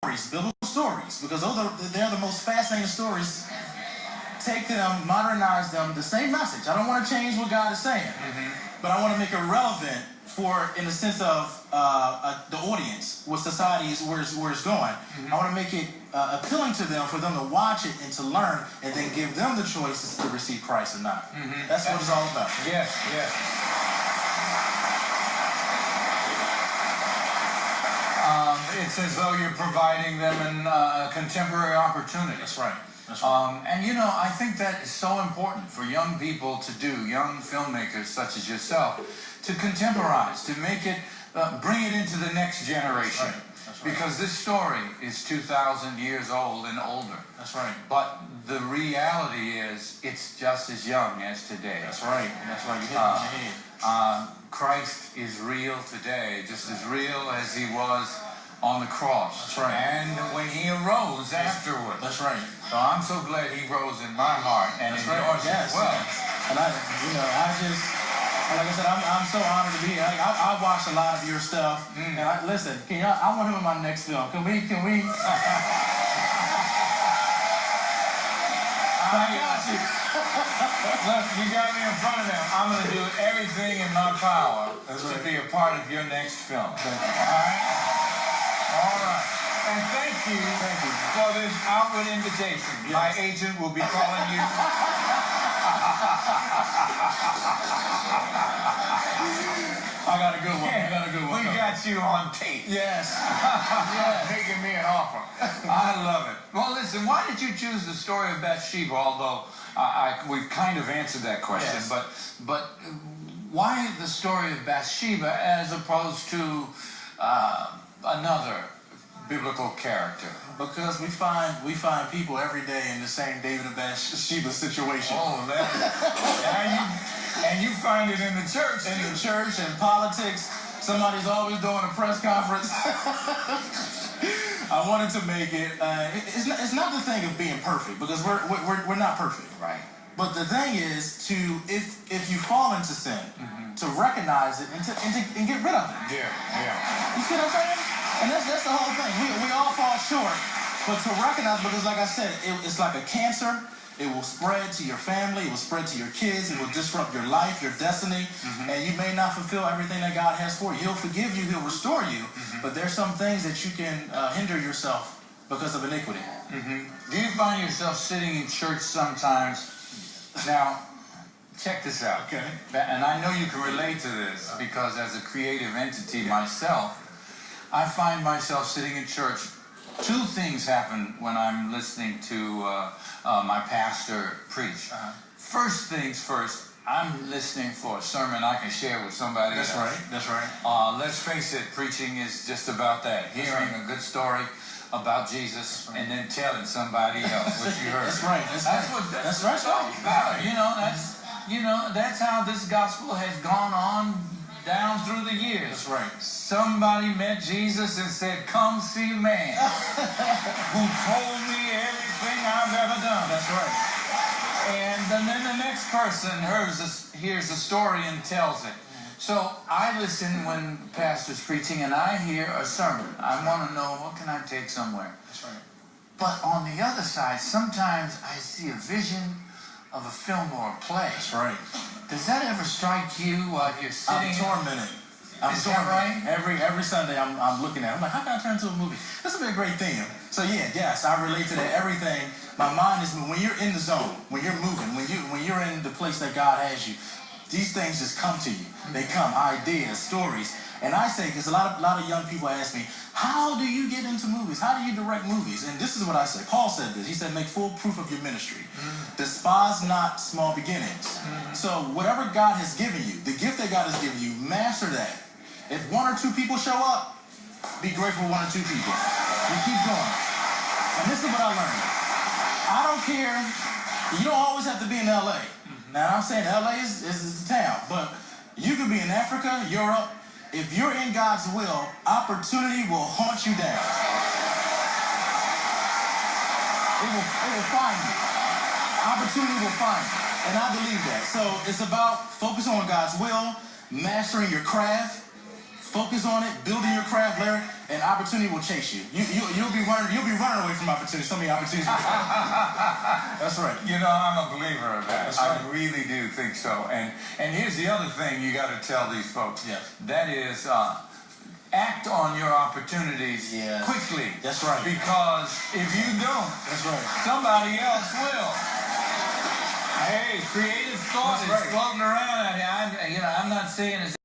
biblical stories, because they're the most fascinating stories. Take them, modernize them, the same message. I don't want to change what God is saying, but I want to make it relevant for, in the sense of the audience, what society is, where it's going. I want to make it appealing to them, for them to watch it and to learn, and then give them the choices to receive Christ or not. That's what it's all about. Yes, yes. It's as though you're providing them a contemporary opportunity. That's right. That's right. And you know, I think that is so important for young people to do, young filmmakers such as yourself, to contemporize, to make it, bring it into the next generation. That's right. That's right. Because this story is 2,000 years old and older. That's right. But the reality is, it's just as young as today. That's right. That's right. You hit it on the head. Christ is real today, just as real as he was on the cross. That's right. And when he arose afterwards. That's right. So I'm so glad he rose in my heart and in yours as well. And I just, like I said, I'm so honored to be here. I watched a lot of your stuff. And listen, I want him in my next film. Can we? I got you. Look, you got me in front of them. I'm going to do everything in my power to be a part of your next film. Thank you. All right? All right. And thank you for this outward invitation. Yes. My agent will be calling you. I got a good one. I got a good one. We got you on tape. Yes. Yeah, making me an offer. I love it. Well, listen, why did you choose the story of Bathsheba? Although we've kind of answered that question, Yes. but why the story of Bathsheba as opposed to another biblical character? Because we find people every day in the same David and Bathsheba situation. Oh, and you find it in the church. In the church and politics, somebody's always doing a press conference. I wanted to make it. It's not the thing of being perfect, because we're not perfect. Right. But the thing is to, if you fall into sin, to recognize it and get rid of it. Yeah, yeah. You see what I'm saying? And that's the whole thing. We all fall short, but to recognize, because like I said, it's like a cancer. It will spread to your family. It will spread to your kids. It will disrupt your life, your destiny, and you may not fulfill everything that God has for you. He'll forgive you. He'll restore you, but there's some things that you can hinder yourself because of iniquity. Do you find yourself sitting in church sometimes? Now, check this out. Okay. And I know you can relate to this, because as a creative entity myself, I find myself sitting in church. Two things happen when I'm listening to my pastor preach. First things first, I'm listening for a sermon I can share with somebody else. That's right. Let's face it, preaching is just about that. Hearing a good story about Jesus and then telling somebody else what you heard. That's right. That's right. You know, that's how this gospel has gone on down through the years. That's right. Somebody met Jesus and said, "Come see a man who told me everything I've ever done." That's right. And then the next person hears the story and tells it. So I listen when the pastor's preaching and I hear a sermon. I want to know, what can I take somewhere? That's right. But on the other side, sometimes I see a vision of a film or a play. That's right. Does that ever strike you while you're sitting? I'm tormented. Is that right? Every Sunday I'm looking at it. I'm like, how can I turn into a movie? This will be a great theme. So yes, I relate to that. Everything. My mind is, when you're in the zone, when you're moving, when you're in the place that God has you, these things just come to you. They come, ideas, stories. And I say, because a lot of young people ask me, how do you get into movies? How do you direct movies? And this is what I say. Paul said this. He said, make full proof of your ministry. Despise not small beginnings. So whatever God has given you, the gift that God has given you, master that. If one or two people show up, be grateful for one or two people. You keep going. And this is what I learned. I don't care. You don't always have to be in L.A. Now, I'm saying L.A. is the town, but you could be in Africa, Europe. If you're in God's will, opportunity will haunt you down. It will find you. Opportunity will find you. And I believe that. So it's about focus on God's will, mastering your craft, focus on it, building your craft, Larry, and opportunity will chase you. You'll be running away from opportunity. So many opportunities. That's right. You know, I'm a believer of that. That's right. I really do think so. And here's the other thing you got to tell these folks. Yes. That is, act on your opportunities Yes. quickly. That's right. Because if you don't, That's right. somebody else will. Hey, creative thought That's is right. floating around out here. I'm not saying it's